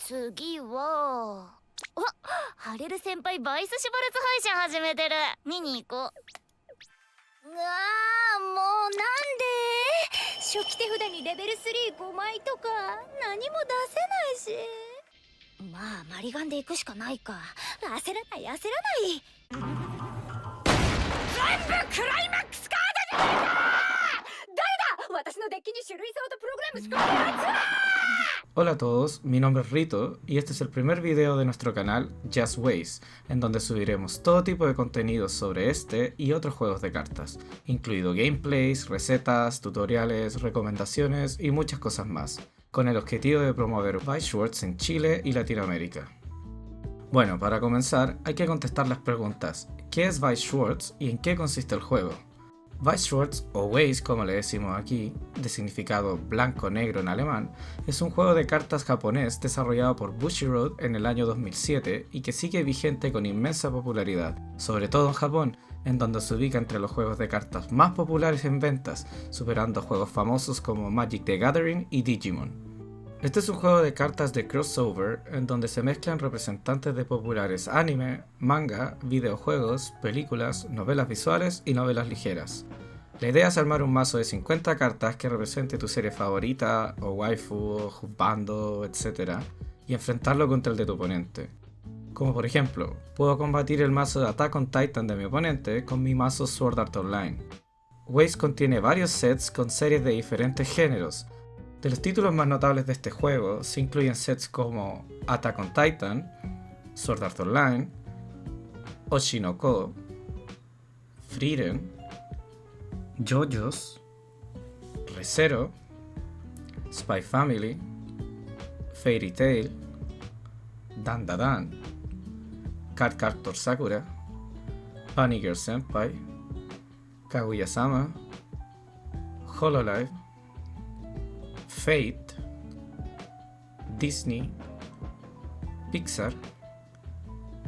次はハレル先輩バイスシュバルツ配信始めてる。見に行こう。もうなんで初期手札にレベル35枚とか何も出せないし。まあマリガンで行くしかないか。焦らない焦らない。全部クライマックスカードじゃないか。誰だ私のデッキに種類ソートプログラム仕込むやつ。 Hola a todos, mi nombre es Rito y este es el primer video de nuestro canal Just Ways, en donde subiremos todo tipo de contenido sobre este y otros juegos de cartas, incluido gameplays, recetas, tutoriales, recomendaciones y muchas cosas más, con el objetivo de promover Weiss-Schwarz en Chile y Latinoamérica. Bueno, para comenzar hay que contestar las preguntas: ¿qué es Weiss-Schwarz y en qué consiste el juego? Weiss-Schwarz, o Weiss como le decimos aquí, de significado blanco-negro en alemán, es un juego de cartas japonés desarrollado por Bushiroad en el año 2007 y que sigue vigente con inmensa popularidad, sobre todo en Japón, en donde se ubica entre los juegos de cartas más populares en ventas, superando juegos famosos como Magic the Gathering y Digimon. Este es un juego de cartas de crossover en donde se mezclan representantes de populares anime, manga, videojuegos, películas, novelas visuales y novelas ligeras. La idea es armar un mazo de 50 cartas que represente tu serie favorita, o waifu, o husbando, etc. y enfrentarlo contra el de tu oponente. Como por ejemplo, puedo combatir el mazo de Attack on Titan de mi oponente con mi mazo Sword Art Online. Weiss contiene varios sets con series de diferentes géneros. De los títulos más notables de este juego se incluyen sets como Attack on Titan, Sword Art Online, Oshinoko, Frieren, JoJo's, Re:Zero, Spy Family, Fairy Tail, Dandadan, Card Captor Sakura, Bunny Girl Senpai, Kaguya-sama, Hololive, Fate, Disney, Pixar,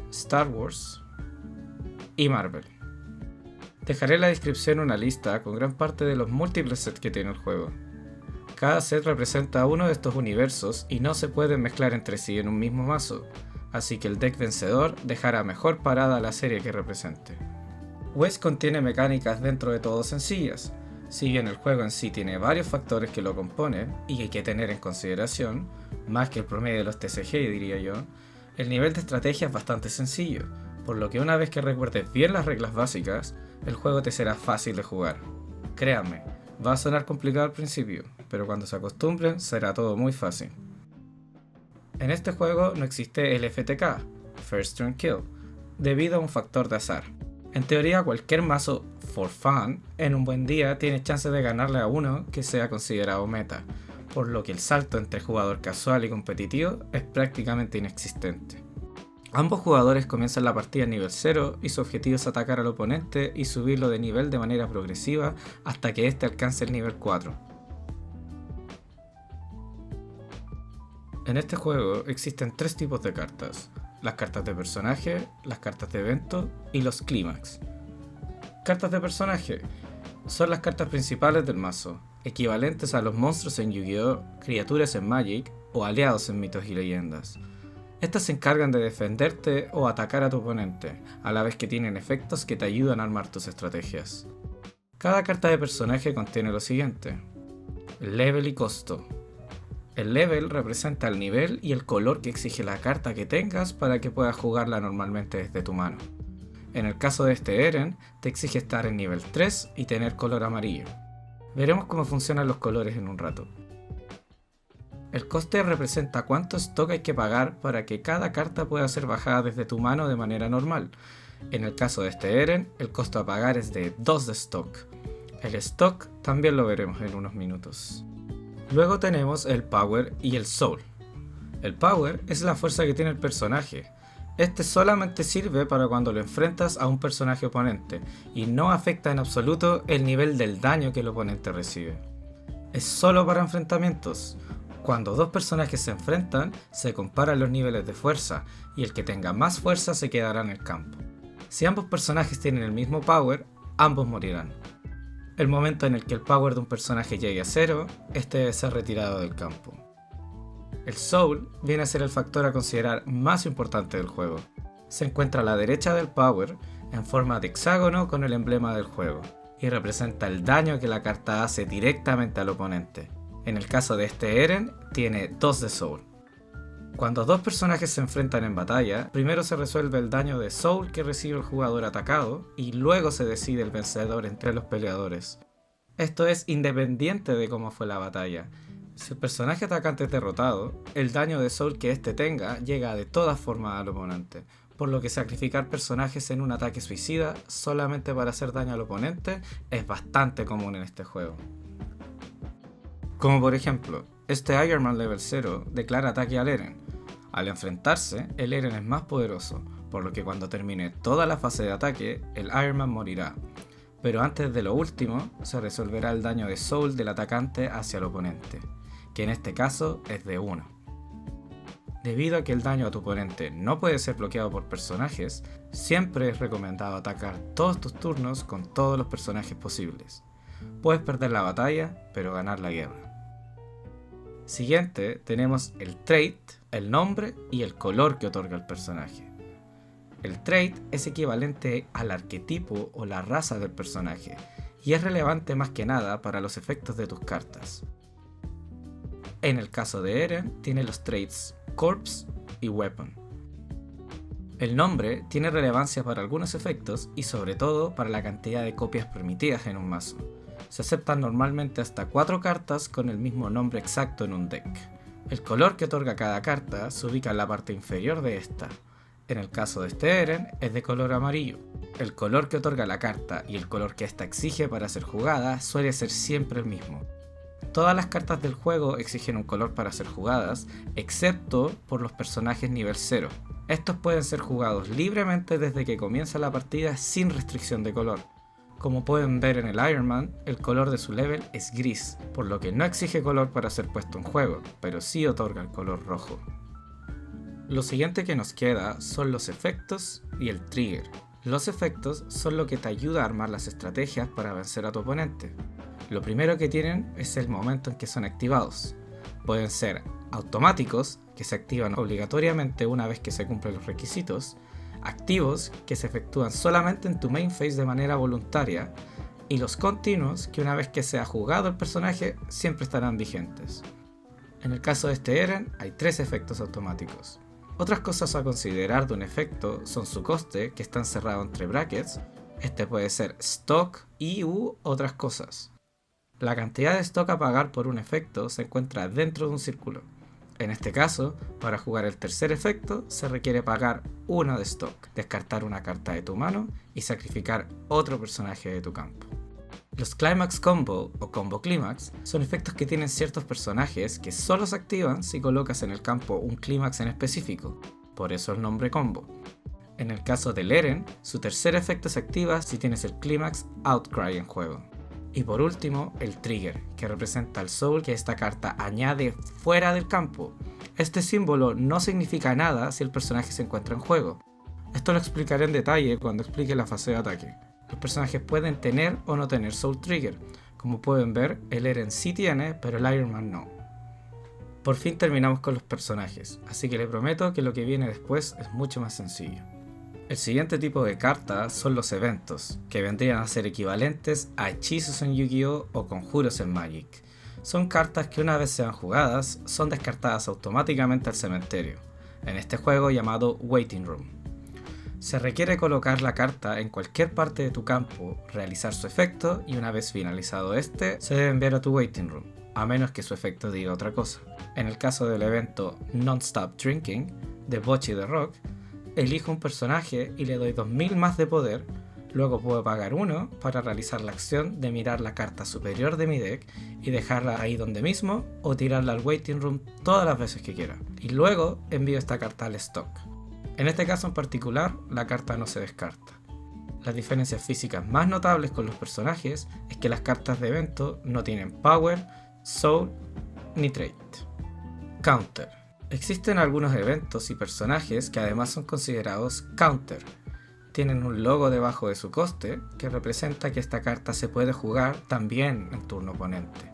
Star Wars y Marvel. Dejaré en la descripción una lista con gran parte de los múltiples sets que tiene el juego. Cada set representa uno de estos universos y no se pueden mezclar entre sí en un mismo mazo, así que el deck vencedor dejará mejor parada a la serie que represente. Weiss contiene mecánicas dentro de todo sencillas. Si bien el juego en sí tiene varios factores que lo componen y que hay que tener en consideración, más que el promedio de los TCG diría yo, el nivel de estrategia es bastante sencillo, por lo que una vez que recuerdes bien las reglas básicas, el juego te será fácil de jugar. Créanme, va a sonar complicado al principio, pero cuando se acostumbren será todo muy fácil. En este juego no existe el FTK, First Turn Kill, debido a un factor de azar. En teoría, cualquier mazo for fun en un buen día tiene chances de ganarle a uno que sea considerado meta, por lo que el salto entre jugador casual y competitivo es prácticamente inexistente. Ambos jugadores comienzan la partida en nivel 0 y su objetivo es atacar al oponente y subirlo de nivel de manera progresiva hasta que éste alcance el nivel 4. En este juego existen tres tipos de cartas: las cartas de personaje, las cartas de evento y los clímax. Cartas de personaje son las cartas principales del mazo, equivalentes a los monstruos en Yu-Gi-Oh!, criaturas en Magic o aliados en mitos y leyendas. Estas se encargan de defenderte o atacar a tu oponente, a la vez que tienen efectos que te ayudan a armar tus estrategias. Cada carta de personaje contiene lo siguiente: level y costo. El level representa el nivel y el color que exige la carta que tengas para que puedas jugarla normalmente desde tu mano. En el caso de este Eren, te exige estar en nivel 3 y tener color amarillo. Veremos cómo funcionan los colores en un rato. El coste representa cuánto stock hay que pagar para que cada carta pueda ser bajada desde tu mano de manera normal. En el caso de este Eren, el costo a pagar es de 2 de stock. El stock también lo veremos en unos minutos. Luego tenemos el Power y el Soul. El Power es la fuerza que tiene el personaje. Este solamente sirve para cuando lo enfrentas a un personaje oponente y no afecta en absoluto el nivel del daño que el oponente recibe. Es solo para enfrentamientos. Cuando dos personajes se enfrentan, se comparan los niveles de fuerza y el que tenga más fuerza se quedará en el campo. Si ambos personajes tienen el mismo Power, ambos morirán. El momento en el que el power de un personaje llegue a 0, este debe ser retirado del campo. El Soul viene a ser el factor a considerar más importante del juego. Se encuentra a la derecha del Power en forma de hexágono con el emblema del juego y representa el daño que la carta hace directamente al oponente. En el caso de este Eren, tiene 2 de Soul. Cuando dos personajes se enfrentan en batalla, primero se resuelve el daño de Soul que recibe el jugador atacado y luego se decide el vencedor entre los peleadores. Esto es independiente de cómo fue la batalla. Si el personaje atacante es derrotado, el daño de Soul que éste tenga llega de todas formas al oponente, por lo que sacrificar personajes en un ataque suicida solamente para hacer daño al oponente es bastante común en este juego. Como por ejemplo, este Iron Man Level 0 declara ataque al Eren. Al enfrentarse, el Eren es más poderoso, por lo que cuando termine toda la fase de ataque, el Iron Man morirá. Pero antes de lo último, se resolverá el daño de Soul del atacante hacia el oponente, que en este caso es de 1. Debido a que el daño a tu oponente no puede ser bloqueado por personajes, siempre es recomendado atacar todos tus turnos con todos los personajes posibles. Puedes perder la batalla, pero ganar la guerra. Siguiente tenemos el trait, el nombre y el color que otorga el personaje. El trait es equivalente al arquetipo o la raza del personaje y es relevante más que nada para los efectos de tus cartas. En el caso de Eren tiene los traits Corpse y Weapon. El nombre tiene relevancia para algunos efectos y sobre todo para la cantidad de copias permitidas en un mazo. Se aceptan normalmente hasta 4 cartas con el mismo nombre exacto en un deck. El color que otorga cada carta se ubica en la parte inferior de esta. En el caso de este Eren es de color amarillo. El color que otorga la carta y el color que ésta exige para ser jugada suele ser siempre el mismo. Todas las cartas del juego exigen un color para ser jugadas, excepto por los personajes nivel 0. Estos pueden ser jugados libremente desde que comienza la partida sin restricción de color. Como pueden ver en el Iron Man, el color de su level es gris, por lo que no exige color para ser puesto en juego, pero sí otorga el color rojo. Lo siguiente que nos queda son los efectos y el trigger. Los efectos son lo que te ayuda a armar las estrategias para vencer a tu oponente. Lo primero que tienen es el momento en que son activados. Pueden ser automáticos, que se activan obligatoriamente una vez que se cumplen los requisitos, activos, que se efectúan solamente en tu main phase de manera voluntaria, y los continuos, que una vez que se ha jugado el personaje, siempre estarán vigentes. En el caso de este Eren, hay 3 efectos automáticos. Otras cosas a considerar de un efecto son su coste, que está encerrado entre brackets. Este puede ser stock y/u otras cosas. La cantidad de stock a pagar por un efecto se encuentra dentro de un círculo. En este caso, para jugar el tercer efecto, se requiere pagar 1 de stock, descartar una carta de tu mano y sacrificar otro personaje de tu campo. Los Climax Combo o Combo Climax son efectos que tienen ciertos personajes que solo se activan si colocas en el campo un clímax en específico, por eso el nombre combo. En el caso del Eren, su tercer efecto se activa si tienes el clímax Outcry en juego. Y por último, el Trigger, que representa el soul que esta carta añade fuera del campo. Este símbolo no significa nada si el personaje se encuentra en juego. Esto lo explicaré en detalle cuando explique la fase de ataque. Los personajes pueden tener o no tener Soul Trigger. Como pueden ver, el Eren sí tiene, pero el Iron Man no. Por fin terminamos con los personajes, así que les prometo que lo que viene después es mucho más sencillo. El siguiente tipo de cartas son los eventos, que vendrían a ser equivalentes a hechizos en Yu-Gi-Oh! O conjuros en Magic. Son cartas que una vez sean jugadas, son descartadas automáticamente al cementerio, en este juego llamado Waiting Room. Se requiere colocar la carta en cualquier parte de tu campo, realizar su efecto y una vez finalizado este, se debe enviar a tu Waiting Room, a menos que su efecto diga otra cosa. En el caso del evento Non-Stop Drinking, de Bocchi the Rock, elijo un personaje y le doy 2000 más de poder, luego puedo pagar 1 para realizar la acción de mirar la carta superior de mi deck y dejarla ahí donde mismo o tirarla al Waiting Room todas las veces que quiera. Y luego envío esta carta al stock. En este caso en particular, la carta no se descarta. Las diferencias físicas más notables con los personajes es que las cartas de evento no tienen Power, Soul ni Trait. Counter. Existen algunos eventos y personajes que además son considerados Counter. Tienen un logo debajo de su coste que representa que esta carta se puede jugar también en turno oponente.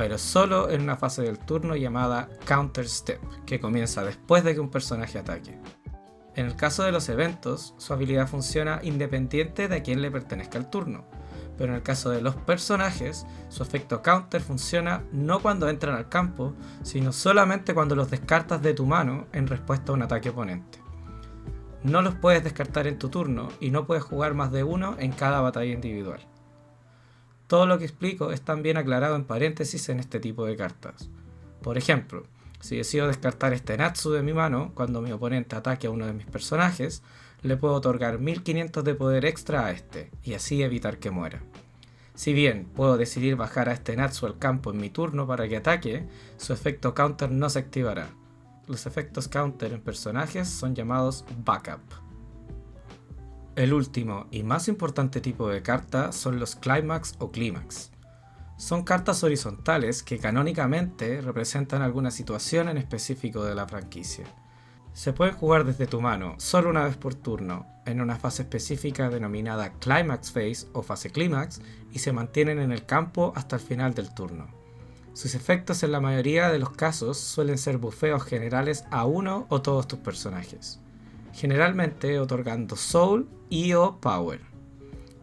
pero solo en una fase del turno llamada Counter Step, que comienza después de que un personaje ataque. En el caso de los eventos, su habilidad funciona independiente de a quién le pertenezca el turno, pero en el caso de los personajes, su efecto counter funciona no cuando entran al campo, sino solamente cuando los descartas de tu mano en respuesta a un ataque oponente. No los puedes descartar en tu turno y no puedes jugar más de uno en cada batalla individual. Todo lo que explico es también aclarado en paréntesis en este tipo de cartas. Por ejemplo, si decido descartar este Natsu de mi mano, cuando mi oponente ataque a uno de mis personajes, le puedo otorgar 1500 de poder extra a este, y así evitar que muera. Si bien puedo decidir bajar a este Natsu al campo en mi turno para que ataque, su efecto counter no se activará. Los efectos counter en personajes son llamados backup. El último y más importante tipo de carta son los Climax o Clímax. Son cartas horizontales que canónicamente representan alguna situación en específico de la franquicia. Se pueden jugar desde tu mano solo una vez por turno, en una fase específica denominada Climax Phase o fase Clímax, y se mantienen en el campo hasta el final del turno. Sus efectos en la mayoría de los casos suelen ser bufeos generales a uno o todos tus personajes, generalmente otorgando Soul y o Power.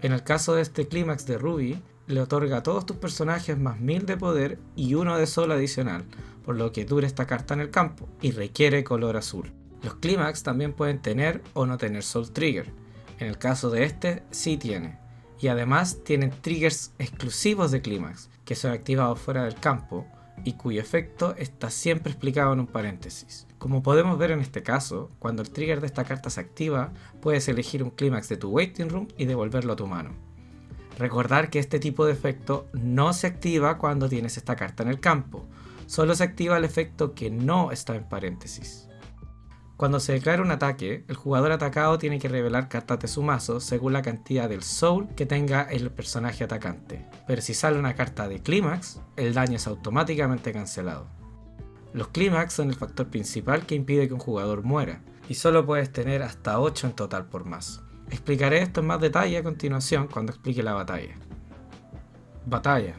En el caso de este Clímax de Ruby, le otorga a todos tus personajes más 1000 de poder y 1 de Soul adicional, por lo que dura esta carta en el campo, y requiere color azul. Los Clímax también pueden tener o no tener Soul Trigger. En el caso de este, sí tiene. Y además tienen triggers exclusivos de Clímax, que son activados fuera del campo, y cuyo efecto está siempre explicado en un paréntesis. Como podemos ver en este caso, cuando el trigger de esta carta se activa, puedes elegir un Clímax de tu Waiting Room y devolverlo a tu mano. Recordar que este tipo de efecto no se activa cuando tienes esta carta en el campo, solo se activa el efecto que no está en paréntesis. Cuando se declara un ataque, el jugador atacado tiene que revelar cartas de su mazo según la cantidad del Soul que tenga el personaje atacante, pero si sale una carta de Clímax, el daño es automáticamente cancelado. Los Clímax son el factor principal que impide que un jugador muera, y solo puedes tener hasta 8 en total por mazo. Explicaré esto en más detalle a continuación cuando explique la batalla. Batalla.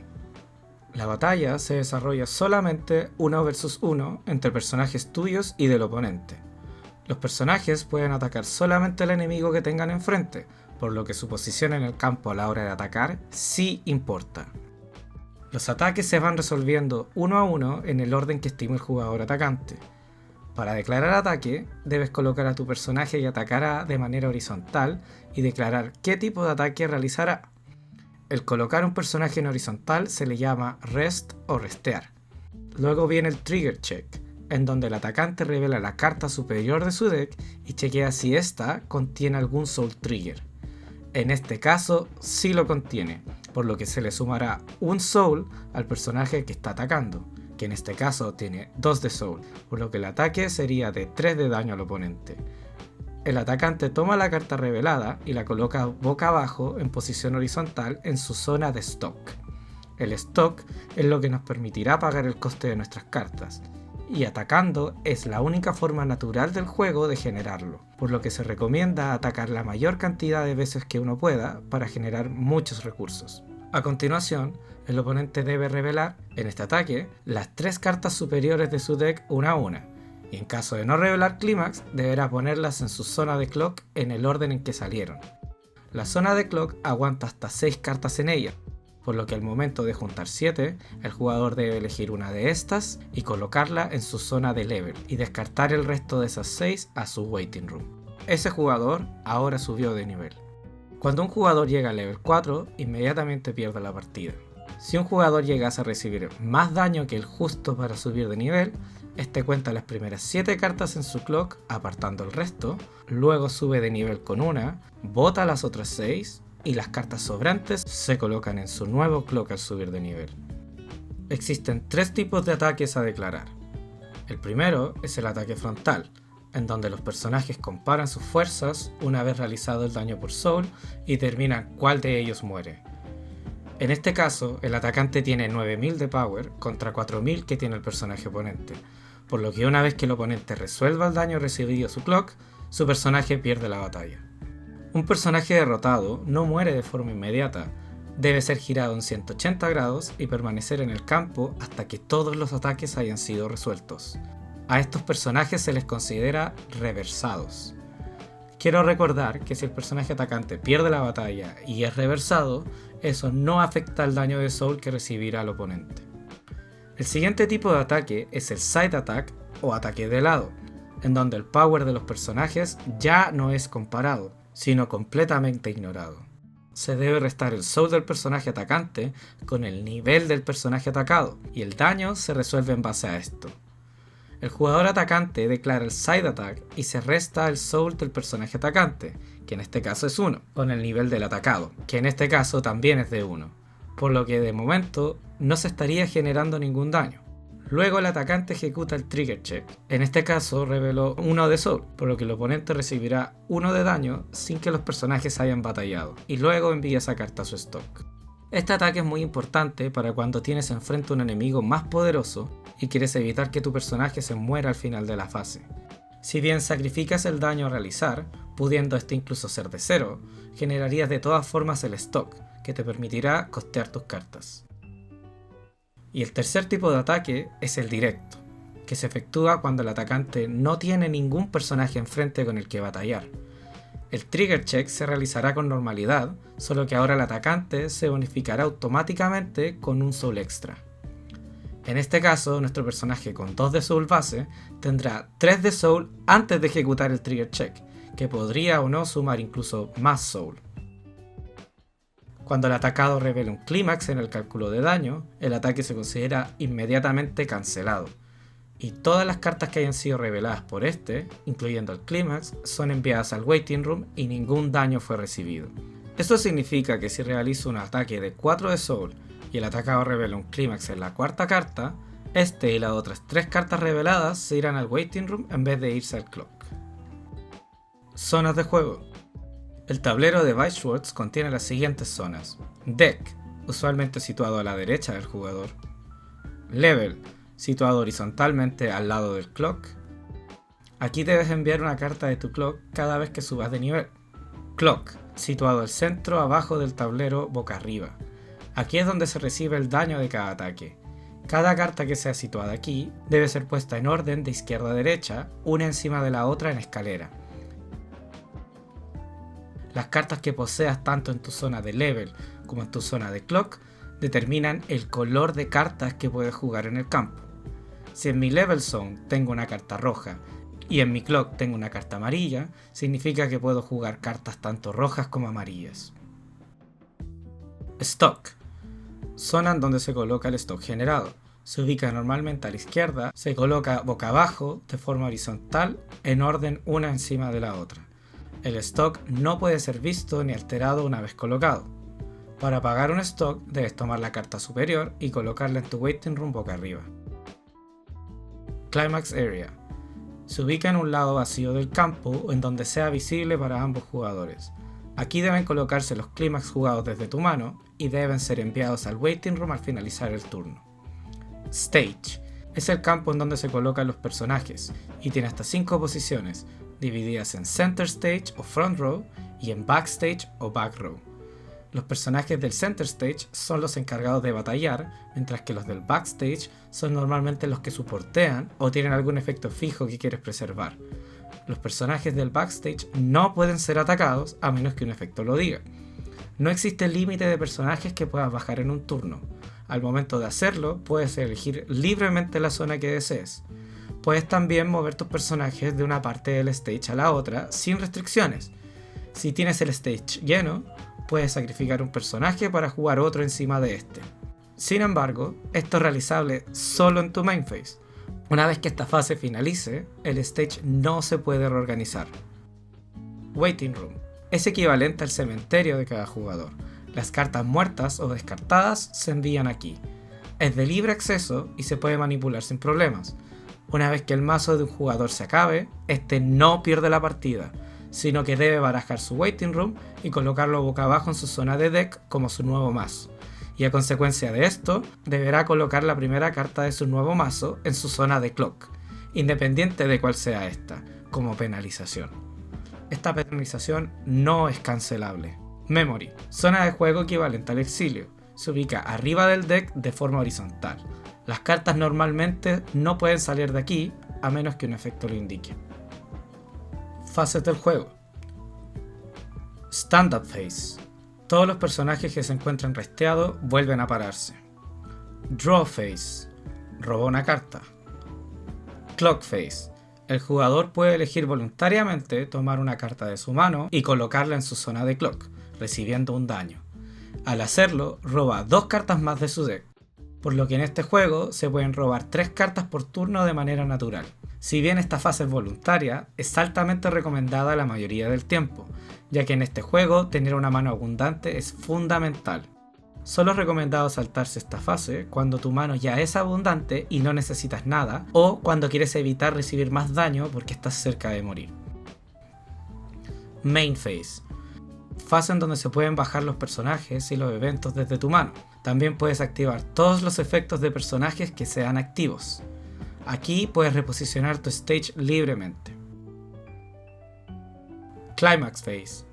La batalla se desarrolla solamente 1 versus 1 entre personajes tuyos y del oponente. Los personajes pueden atacar solamente al enemigo que tengan enfrente, por lo que su posición en el campo a la hora de atacar sí importa. Los ataques se van resolviendo 1 a 1 en el orden que estime el jugador atacante. Para declarar ataque, debes colocar a tu personaje que atacará de manera horizontal y declarar qué tipo de ataque realizará. El colocar un personaje en horizontal se le llama rest o restear. Luego viene el trigger check, en donde el atacante revela la carta superior de su deck y chequea si ésta contiene algún soul trigger. En este caso sí lo contiene, por lo que se le sumará un soul al personaje que está atacando, que en este caso tiene 2 de soul, por lo que el ataque sería de 3 de daño al oponente. El atacante toma la carta revelada y la coloca boca abajo en posición horizontal en su zona de stock. El stock es lo que nos permitirá pagar el coste de nuestras cartas, y atacando es la única forma natural del juego de generarlo, por lo que se recomienda atacar la mayor cantidad de veces que uno pueda para generar muchos recursos. A continuación, el oponente debe revelar, en este ataque, las 3 cartas superiores de su deck una a una, y en caso de no revelar Clímax, deberá ponerlas en su zona de clock en el orden en que salieron. La zona de clock aguanta hasta 6 cartas en ella, por lo que al momento de juntar 7, el jugador debe elegir una de estas y colocarla en su zona de level, y descartar el resto de esas 6 a su waiting room. Ese jugador ahora subió de nivel. Cuando un jugador llega a level 4, inmediatamente pierde la partida. Si un jugador llegase a recibir más daño que el justo para subir de nivel, este cuenta las primeras 7 cartas en su clock, apartando el resto, luego sube de nivel con una, bota las otras 6, y las cartas sobrantes se colocan en su nuevo clock al subir de nivel. Existen 3 tipos de ataques a declarar. El primero es el ataque frontal, en donde los personajes comparan sus fuerzas una vez realizado el daño por soul y determinan cuál de ellos muere. En este caso, el atacante tiene 9000 de power contra 4000 que tiene el personaje oponente, por lo que una vez que el oponente resuelva el daño recibido a su clock, su personaje pierde la batalla. Un personaje derrotado no muere de forma inmediata, Debe ser girado en 180 grados y permanecer en el campo hasta que todos los ataques hayan sido resueltos. A estos personajes se les considera reversados. Quiero recordar que si el personaje atacante pierde la batalla y es reversado, eso no afecta al daño de soul que recibirá el oponente. El siguiente tipo de ataque es el side attack o ataque de lado, en donde el power de los personajes ya no es comparado, sino completamente ignorado. Se debe restar el soul del personaje atacante con el nivel del personaje atacado, y el daño se resuelve en base a esto. El jugador atacante declara el side attack y se resta el soul del personaje atacante, que en este caso es 1, con el nivel del atacado, que en este caso también es de 1, por lo que de momento no se estaría generando ningún daño. Luego el atacante ejecuta el trigger check, en este caso reveló 1 de soul, por lo que el oponente recibirá 1 de daño sin que los personajes hayan batallado, y luego envía esa carta a su stock. Este ataque es muy importante para cuando tienes enfrente un enemigo más poderoso y quieres evitar que tu personaje se muera al final de la fase. Si bien sacrificas el daño a realizar, pudiendo este incluso ser de 0, generarías de todas formas el stock, que te permitirá costear tus cartas. Y el tercer tipo de ataque es el directo, que se efectúa cuando el atacante no tiene ningún personaje enfrente con el que batallar. El trigger check se realizará con normalidad, solo que ahora el atacante se bonificará automáticamente con un soul extra. En este caso, nuestro personaje con 2 de soul base tendrá 3 de soul antes de ejecutar el trigger check, que podría o no sumar incluso más soul. Cuando el atacado revela un clímax en el cálculo de daño, el ataque se considera inmediatamente cancelado, y todas las cartas que hayan sido reveladas por este, incluyendo el clímax, son enviadas al waiting room y ningún daño fue recibido. Esto significa que si realizo un ataque de 4 de soul y el atacado revela un clímax en la cuarta carta, este y las otras 3 cartas reveladas se irán al waiting room en vez de irse al clock. Zonas de juego. El tablero de Weisschwartz contiene las siguientes zonas: Deck, usualmente situado a la derecha del jugador; Level, situado horizontalmente al lado del clock. Aquí debes enviar una carta de tu clock cada vez que subas de nivel. Clock, situado al centro abajo del tablero boca arriba. Aquí es donde se recibe el daño de cada ataque. Cada carta que sea situada aquí debe ser puesta en orden de izquierda a derecha, una encima de la otra en escalera. Las cartas que poseas tanto en tu zona de level como en tu zona de clock determinan el color de cartas que puedes jugar en el campo. Si en mi level zone tengo una carta roja y en mi clock tengo una carta amarilla, significa que puedo jugar cartas tanto rojas como amarillas. Stock. Zona en donde se coloca el stock generado. Se ubica normalmente a la izquierda, se coloca boca abajo, de forma horizontal, en orden una encima de la otra. El stock no puede ser visto ni alterado una vez colocado. Para apagar un stock debes tomar la carta superior y colocarla en tu waiting room boca arriba. Climax Area. Se ubica en un lado vacío del campo o en donde sea visible para ambos jugadores. Aquí deben colocarse los clímax jugados desde tu mano y deben ser enviados al waiting room al finalizar el turno. Stage. Es el campo en donde se colocan los personajes y tiene hasta 5 posiciones, divididas en Center Stage o Front Row y en Backstage o Back Row. Los personajes del Center Stage son los encargados de batallar, mientras que los del Backstage son normalmente los que soportean o tienen algún efecto fijo que quieres preservar. Los personajes del Backstage no pueden ser atacados a menos que un efecto lo diga. No existe límite de personajes que puedas bajar en un turno. Al momento de hacerlo, puedes elegir libremente la zona que desees. Puedes también mover tus personajes de una parte del stage a la otra sin restricciones. Si tienes el stage lleno, puedes sacrificar un personaje para jugar otro encima de este. Sin embargo, esto es realizable solo en tu main phase. Una vez que esta fase finalice, el stage no se puede reorganizar. Waiting Room. Es equivalente al cementerio de cada jugador. Las cartas muertas o descartadas se envían aquí. Es de libre acceso y se puede manipular sin problemas. Una vez que el mazo de un jugador se acabe, este no pierde la partida, sino que debe barajar su waiting room y colocarlo boca abajo en su zona de deck como su nuevo mazo. Y a consecuencia de esto, deberá colocar la primera carta de su nuevo mazo en su zona de clock, independiente de cuál sea esta, como penalización. Esta penalización no es cancelable. Memory, zona de juego equivalente al exilio. Se ubica arriba del deck de forma horizontal. Las cartas normalmente no pueden salir de aquí a menos que un efecto lo indique. Fases del juego. Stand-up phase. Todos los personajes que se encuentran resteados vuelven a pararse. Draw phase. Roba una carta. Clock phase. El jugador puede elegir voluntariamente tomar una carta de su mano y colocarla en su zona de clock, recibiendo un daño. Al hacerlo, roba 2 cartas más de su deck, por lo que en este juego se pueden robar 3 cartas por turno de manera natural. Si bien esta fase es voluntaria, es altamente recomendada la mayoría del tiempo, ya que en este juego tener una mano abundante es fundamental. Solo es recomendado saltarse esta fase cuando tu mano ya es abundante y no necesitas nada, o cuando quieres evitar recibir más daño porque estás cerca de morir. Main Phase. Fase en donde se pueden bajar los personajes y los eventos desde tu mano. También puedes activar todos los efectos de personajes que sean activos. Aquí puedes reposicionar tu stage libremente. Climax Phase.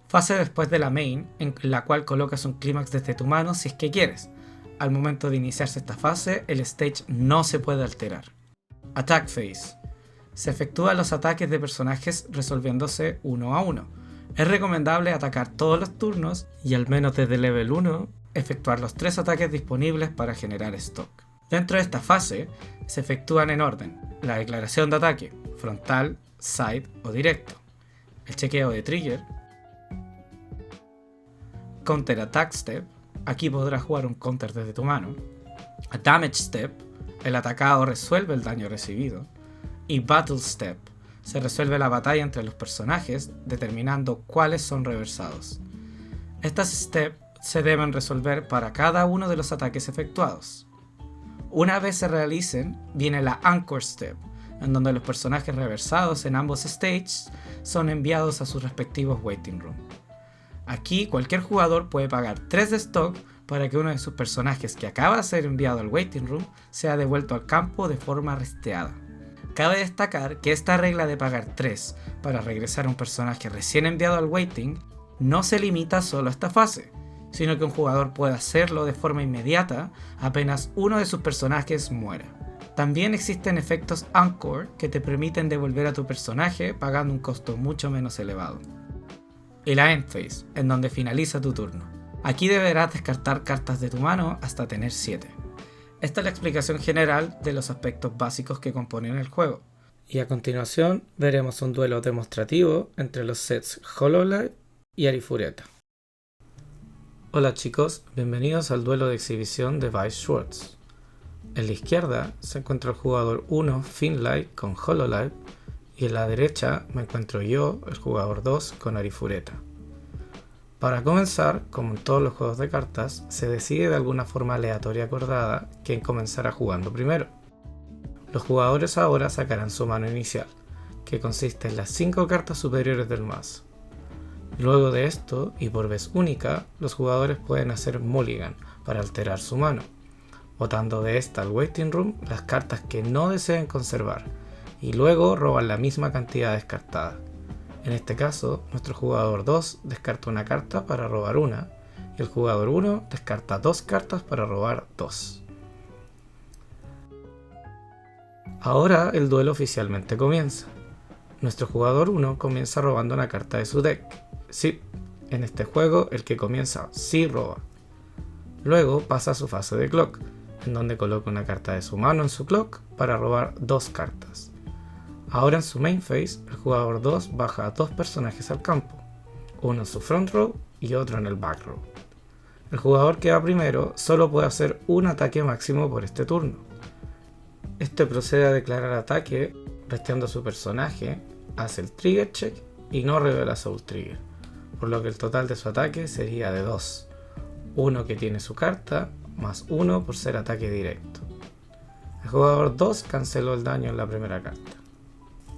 Fase después de la main, en la cual colocas un clímax desde tu mano si es que quieres. Al momento de iniciarse esta fase, el stage no se puede alterar. Attack Phase. Se efectúan los ataques de personajes resolviéndose uno a uno. Es recomendable atacar todos los turnos y al menos desde level 1, efectuar los 3 ataques disponibles para generar stock. Dentro de esta fase, se efectúan en orden: la declaración de ataque, frontal, side o directo, el chequeo de trigger, Counter Attack Step, aquí podrás jugar un counter desde tu mano, a Damage Step, el atacado resuelve el daño recibido, y Battle Step, se resuelve la batalla entre los personajes determinando cuáles son reversados. Estas steps se deben resolver para cada uno de los ataques efectuados. Una vez se realicen, viene la Anchor Step, en donde los personajes reversados en ambos stages son enviados a sus respectivos waiting room. Aquí cualquier jugador puede pagar 3 de stock para que uno de sus personajes que acaba de ser enviado al waiting room sea devuelto al campo de forma resteada. Cabe destacar que esta regla de pagar 3 para regresar a un personaje recién enviado al waiting no se limita solo a esta fase, sino que un jugador puede hacerlo de forma inmediata apenas uno de sus personajes muera. También existen efectos Anchor que te permiten devolver a tu personaje pagando un costo mucho menos elevado. Y la End Phase, en donde finaliza tu turno. Aquí deberás descartar cartas de tu mano hasta tener 7. Esta es la explicación general de los aspectos básicos que componen el juego. Y a continuación veremos un duelo demostrativo entre los sets Hololive y Arifureta. Hola chicos, bienvenidos al duelo de exhibición de Weiss Schwarz. En la izquierda se encuentra el jugador 1 Finlay con Hololive y en la derecha me encuentro yo, el jugador 2, con Arifureta. Para comenzar, como en todos los juegos de cartas, se decide de alguna forma aleatoria acordada quién comenzará jugando primero. Los jugadores ahora sacarán su mano inicial, que consiste en las 5 cartas superiores del mazo. Luego de esto, y por vez única, los jugadores pueden hacer mulligan para alterar su mano, botando de esta al waiting room las cartas que no deseen conservar, y luego roban la misma cantidad descartada. En este caso, nuestro jugador 2 descarta una carta para robar una, y el jugador 1 descarta 2 cartas para robar 2. Ahora el duelo oficialmente comienza. Nuestro jugador 1 comienza robando una carta de su deck. Sí, en este juego el que comienza sí roba. Luego pasa a su fase de clock, en donde coloca una carta de su mano en su clock para robar 2 cartas. Ahora en su main phase, el jugador 2 baja a 2 personajes al campo, uno en su front row y otro en el back row. El jugador que va primero solo puede hacer un ataque máximo por este turno. Este procede a declarar ataque resteando a su personaje, hace el trigger check y no revela Soul Trigger, por lo que el total de su ataque sería de 2, uno que tiene su carta más 1 por ser ataque directo. El jugador 2 canceló el daño en la primera carta.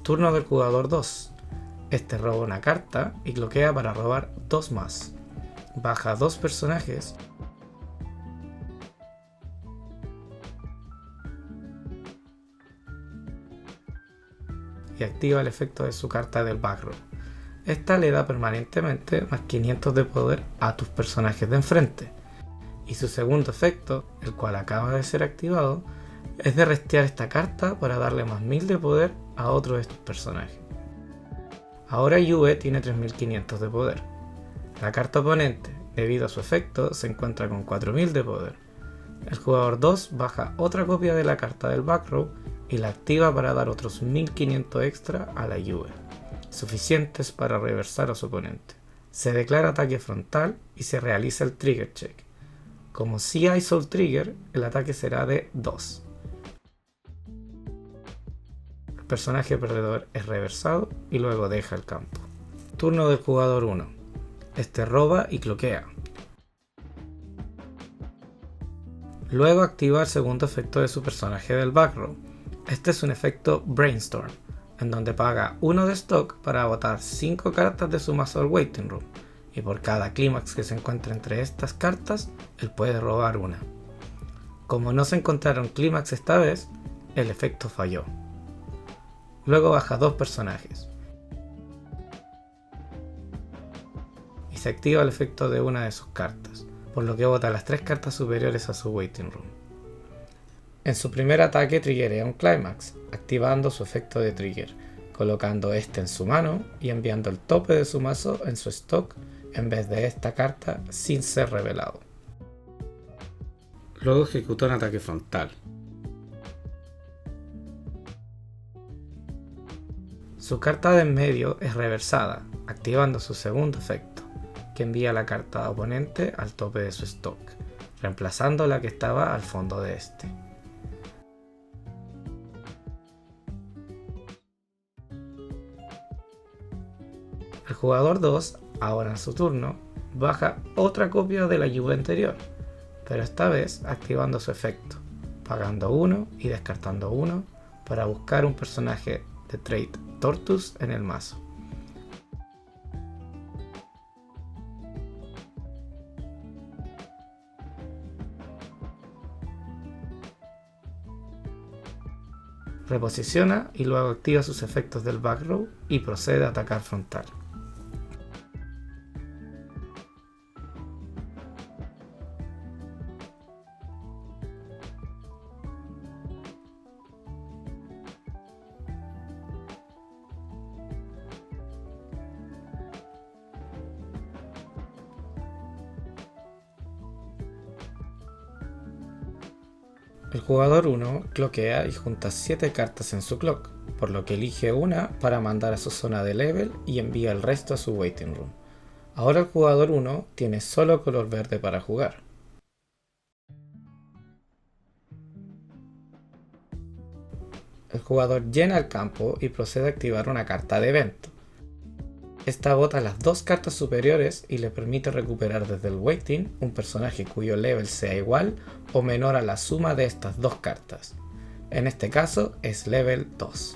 Turno del jugador 2. Este roba una carta y bloquea para robar 2 más. Baja 2 personajes y activa el efecto de su carta del back row. Esta le da permanentemente más 500 de poder a tus personajes de enfrente. Y su segundo efecto, el cual acaba de ser activado, es de restear esta carta para darle más 1000 de poder a otro de tus personajes. Ahora Yue tiene 3500 de poder. La carta oponente, debido a su efecto, se encuentra con 4000 de poder. El jugador 2 baja otra copia de la carta del back row y la activa para dar otros 1500 extra a la Yue, suficientes para reversar a su oponente. Se declara ataque frontal y se realiza el trigger check. Como si hay soul trigger, el ataque será de 2. El personaje perdedor es reversado y luego deja el campo. Turno del jugador 1. Este roba y cloquea. Luego activa el segundo efecto de su personaje del back row. Este es un efecto Brainstorm, en donde paga 1 de stock para botar 5 cartas de su mazo al Waiting Room, y por cada clímax que se encuentre entre estas cartas, él puede robar una. Como no se encontraron clímax esta vez, el efecto falló. Luego baja 2 personajes y se activa el efecto de una de sus cartas, por lo que bota las 3 cartas superiores a su Waiting Room. En su primer ataque triggerea un Climax, activando su efecto de trigger, colocando este en su mano y enviando el tope de su mazo en su stock en vez de esta carta sin ser revelado. Luego ejecuta un ataque frontal. Su carta de en medio es reversada, activando su segundo efecto, que envía la carta oponente al tope de su stock, reemplazando la que estaba al fondo de este. El jugador 2, ahora en su turno, baja otra copia de la Yue anterior, pero esta vez activando su efecto, pagando 1 y descartando 1 para buscar un personaje de trait Tortus en el mazo. Reposiciona y luego activa sus efectos del back row y procede a atacar frontal. El jugador 1 cloquea y junta 7 cartas en su clock, por lo que elige una para mandar a su zona de level y envía el resto a su waiting room. Ahora el jugador 1 tiene solo color verde para jugar. El jugador llena el campo y procede a activar una carta de evento. Esta bota las 2 cartas superiores y le permite recuperar desde el waiting un personaje cuyo level sea igual o menor a la suma de estas 2 cartas. En este caso es level 2.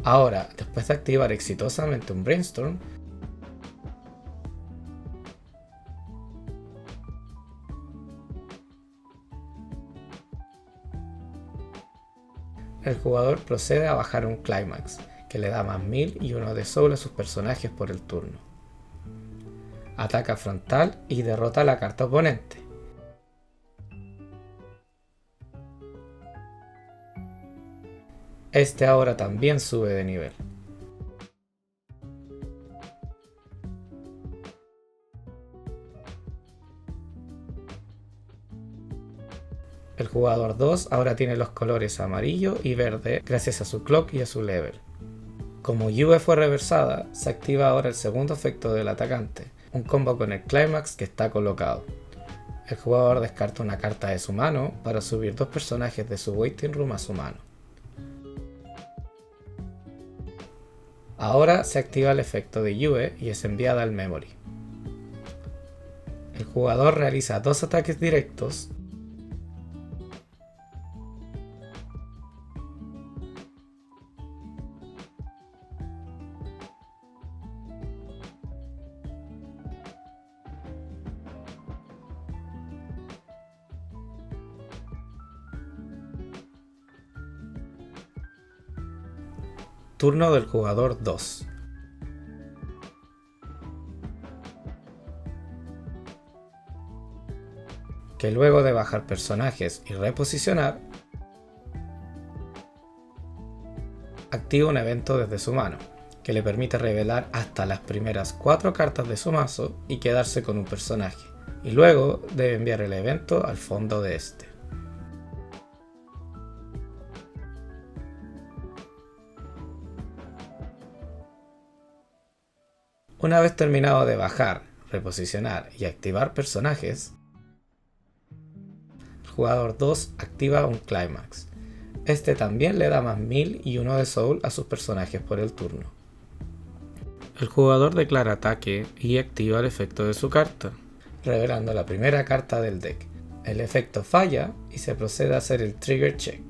Ahora, después de activar exitosamente un Brainstorm, el jugador procede a bajar un Climax, que le da más 1000 y uno de soul a sus personajes por el turno. Ataca frontal y derrota a la carta oponente. Este ahora también sube de nivel. El jugador 2 ahora tiene los colores amarillo y verde gracias a su clock y a su level. Como Yue fue reversada, se activa ahora el segundo efecto del atacante, un combo con el Climax que está colocado. El jugador descarta una carta de su mano para subir 2 personajes de su waiting room a su mano. Ahora se activa el efecto de Yue y es enviada al memory. El jugador realiza 2 ataques directos Turno del jugador 2. Que luego de bajar personajes y reposicionar, activa un evento desde su mano, que le permite revelar hasta las primeras 4 cartas de su mazo y quedarse con un personaje, y luego debe enviar el evento al fondo de este. Una vez terminado de bajar, reposicionar y activar personajes, el jugador 2 activa un Climax. Este también le da más 1000 y 1 de Soul a sus personajes por el turno. El jugador declara ataque y activa el efecto de su carta, revelando la primera carta del deck. El efecto falla y se procede a hacer el Trigger Check.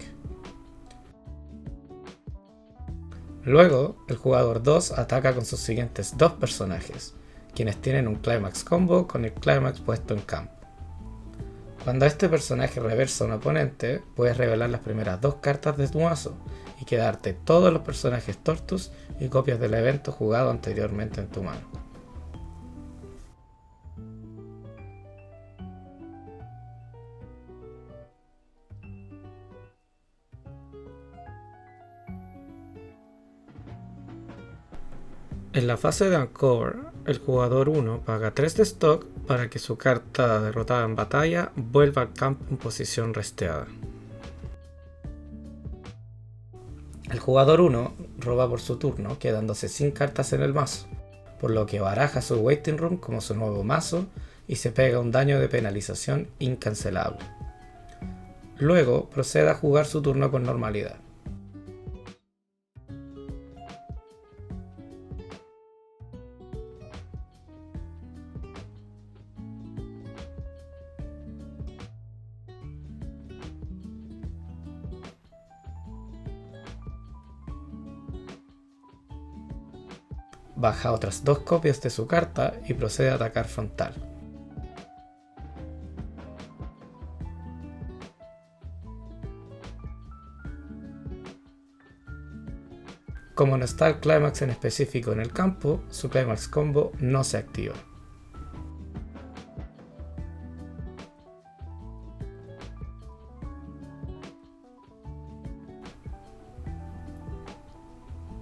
Luego, el jugador 2 ataca con sus siguientes 2 personajes, quienes tienen un Climax combo con el Climax puesto en campo. Cuando este personaje reversa a un oponente, puedes revelar las primeras 2 cartas de tu mazo y quedarte todos los personajes Tortus y copias del evento jugado anteriormente en tu mano. En la fase de Uncover, el jugador 1 paga 3 de stock para que su carta derrotada en batalla vuelva al campo en posición resteada. El jugador 1 roba por su turno, quedándose sin cartas en el mazo, por lo que baraja su Waiting Room como su nuevo mazo y se pega un daño de penalización incancelable. Luego procede a jugar su turno con normalidad. Baja otras 2 copias de su carta y procede a atacar frontal. Como no está el Climax en específico en el campo, su Climax combo no se activa.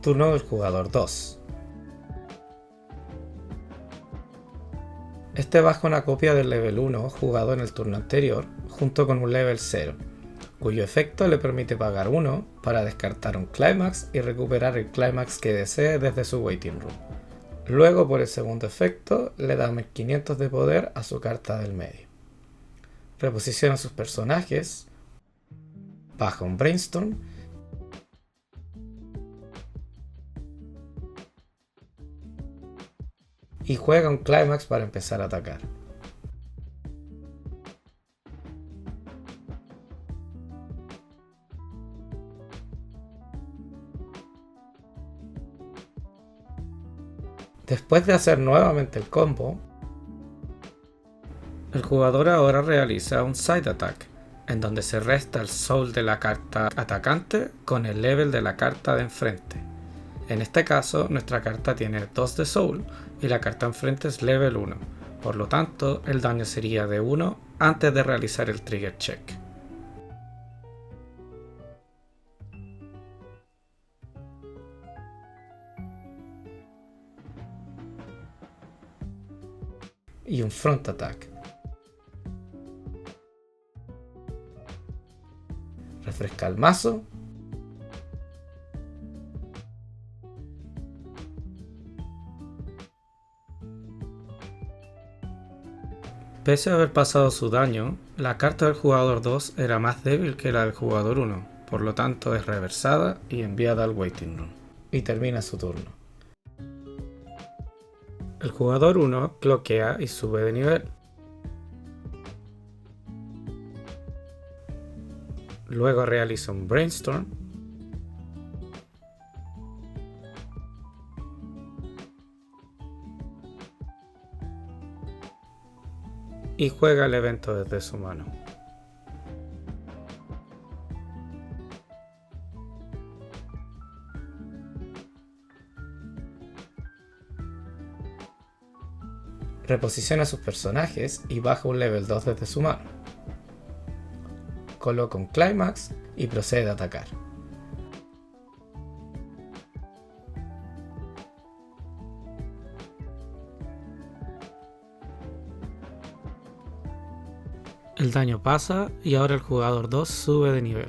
Turno del jugador 2. Este baja una copia del level 1 jugado en el turno anterior, junto con un level 0, cuyo efecto le permite pagar 1 para descartar un Climax y recuperar el Climax que desee desde su Waiting Room. Luego, por el segundo efecto, le da 1500 de poder a su carta del medio. Reposiciona sus personajes, baja un Brainstorm y juega un Climax para empezar a atacar. Después de hacer nuevamente el combo, el jugador ahora realiza un Side Attack, en donde se resta el soul de la carta atacante con el level de la carta de enfrente. En este caso, nuestra carta tiene 2 de soul y la carta enfrente es level 1, por lo tanto el daño sería de 1 antes de realizar el Trigger Check. Y un Front Attack. Refresca el mazo. Pese a haber pasado su daño, la carta del jugador 2 era más débil que la del jugador 1, por lo tanto es reversada y enviada al Waiting Room. Y termina su turno. El jugador 1 cloquea y sube de nivel. Luego realiza un Brainstorm. Y juega el evento desde su mano. Reposiciona sus personajes y baja un level 2 desde su mano. Coloca un Climax y procede a atacar. El daño pasa y ahora el jugador 2 sube de nivel.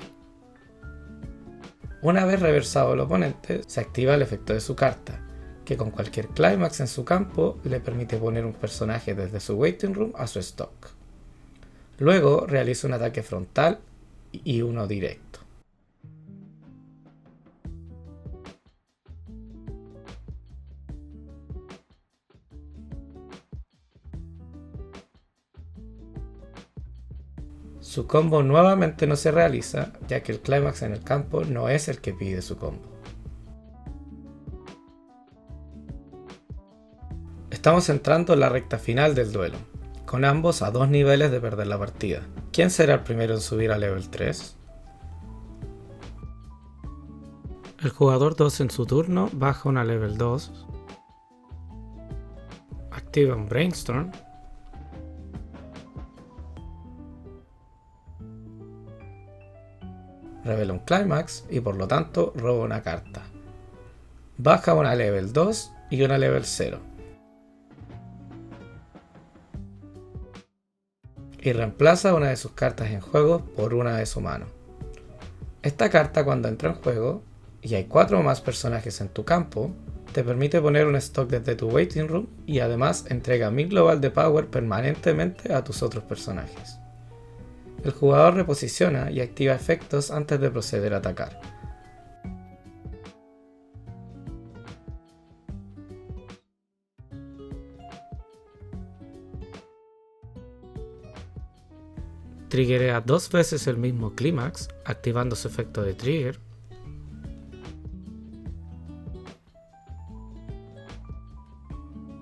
Una vez reversado el oponente, se activa el efecto de su carta, que con cualquier Climax en su campo le permite poner un personaje desde su Waiting Room a su stock. Luego realiza un ataque frontal y uno directo. Su combo nuevamente no se realiza, ya que el clímax en el campo no es el que pide su combo. Estamos entrando en la recta final del duelo, con ambos a 2 niveles de perder la partida. ¿Quién será el primero en subir a level 3? El jugador 2 en su turno baja una level 2, activa un Brainstorm, revela un Climax y por lo tanto roba una carta. Baja una level 2 y una level 0. Y reemplaza una de sus cartas en juego por una de su mano. Esta carta, cuando entra en juego y hay 4 o más personajes en tu campo, te permite poner un stock desde tu Waiting Room y además entrega 1000 global de power permanentemente a tus otros personajes. El jugador reposiciona y activa efectos antes de proceder a atacar. Triggerea 2 veces el mismo clímax, activando su efecto de trigger.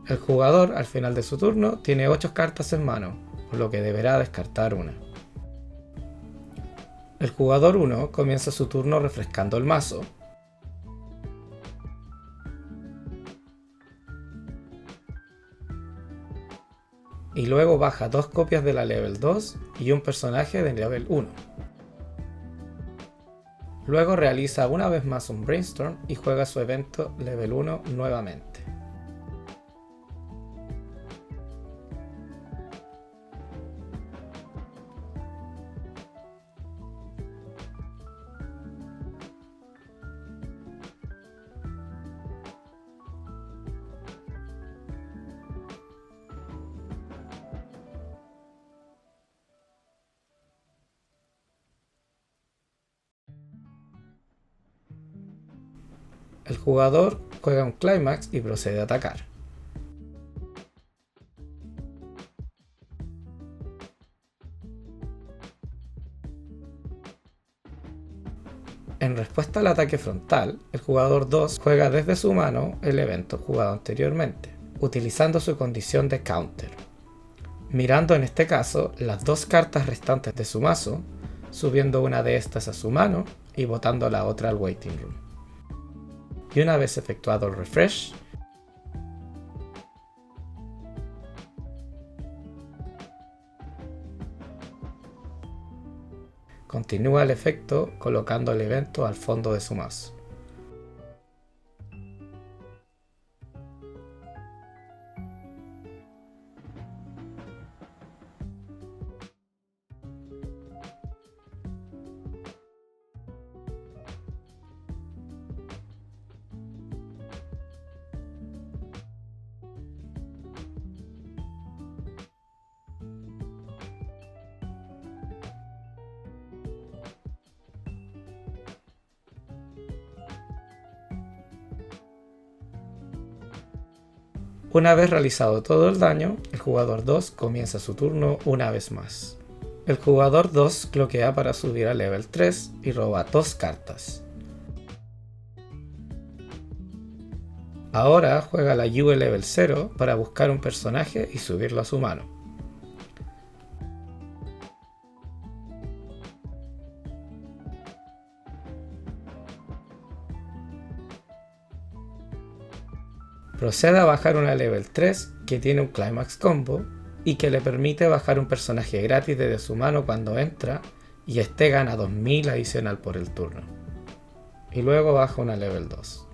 El jugador, al final de su turno, tiene 8 cartas en mano, por lo que deberá descartar una. El jugador 1 comienza su turno refrescando el mazo. Y luego baja 2 copias de la level 2 y un personaje de level 1. Luego realiza una vez más un Brainstorm y juega su evento level 1 nuevamente. El jugador juega un Climax y procede a atacar. En respuesta al ataque frontal, el jugador 2 juega desde su mano el evento jugado anteriormente, utilizando su condición de counter. Mirando en este caso las 2 cartas restantes de su mazo, subiendo una de estas a su mano y botando la otra al Waiting Room. Y una vez efectuado el refresh, continúa el efecto colocando el evento al fondo de su mazo. Una vez realizado todo el daño, el jugador 2 comienza su turno una vez más. El jugador 2 cloquea para subir a level 3 y roba 2 cartas. Ahora juega la Yue level 0 para buscar un personaje y subirlo a su mano. Procede a bajar una level 3 que tiene un Climax Combo y que le permite bajar un personaje gratis desde su mano cuando entra, y este gana 2000 adicional por el turno. Y luego baja una level 2.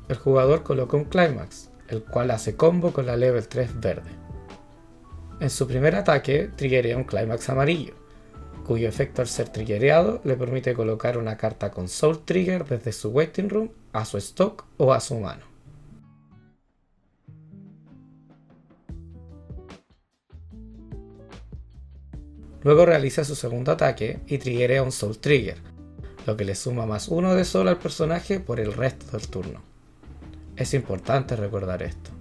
El jugador coloca un Climax, el cual hace combo con la level 3 verde. En su primer ataque, triggerea un Climax amarillo, cuyo efecto al ser triggereado le permite colocar una carta con Soul Trigger desde su Waiting Room a su stock o a su mano. Luego realiza su segundo ataque y triggerea un Soul Trigger, lo que le suma +1 de Soul al personaje por el resto del turno. Es importante recordar esto.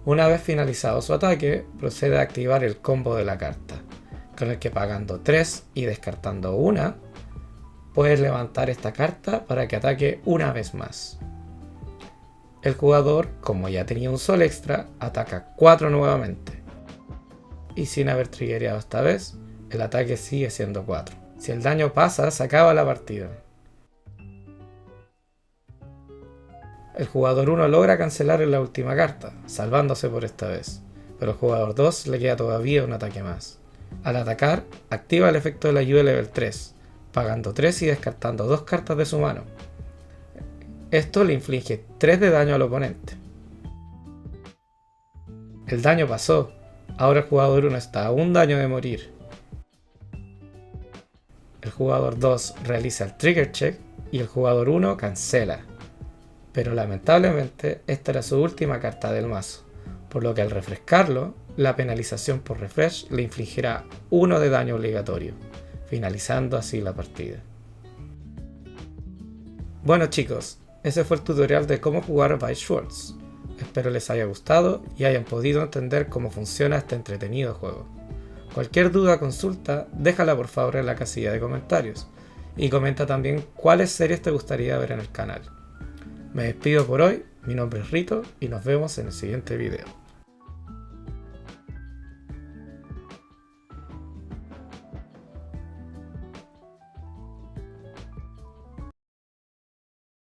Una vez finalizado su ataque, procede a activar el combo de la carta, con el que pagando 3 y descartando una, puedes levantar esta carta para que ataque una vez más. El jugador, como ya tenía un sol extra, ataca 4 nuevamente. Y sin haber triggereado esta vez, el ataque sigue siendo 4. Si el daño pasa, se acaba la partida. El jugador 1 logra cancelar en la última carta, salvándose por esta vez, pero al jugador 2 le queda todavía un ataque más. Al atacar, activa el efecto de la ayuda level 3, pagando 3 y descartando 2 cartas de su mano. Esto le inflige 3 de daño al oponente. El daño pasó, ahora el jugador 1 está a un daño de morir. El jugador 2 realiza el trigger check y el jugador 1 cancela. Pero lamentablemente esta era su última carta del mazo, por lo que al refrescarlo, la penalización por refresh le infligirá 1 de daño obligatorio, finalizando así la partida. Bueno chicos, ese fue el tutorial de cómo jugar Weiss Schwarz. Espero les haya gustado y hayan podido entender cómo funciona este entretenido juego. Cualquier duda o consulta, déjala por favor en la casilla de comentarios y comenta también cuáles series te gustaría ver en el canal. Me despido por hoy, mi nombre es Rito y nos vemos en el siguiente video.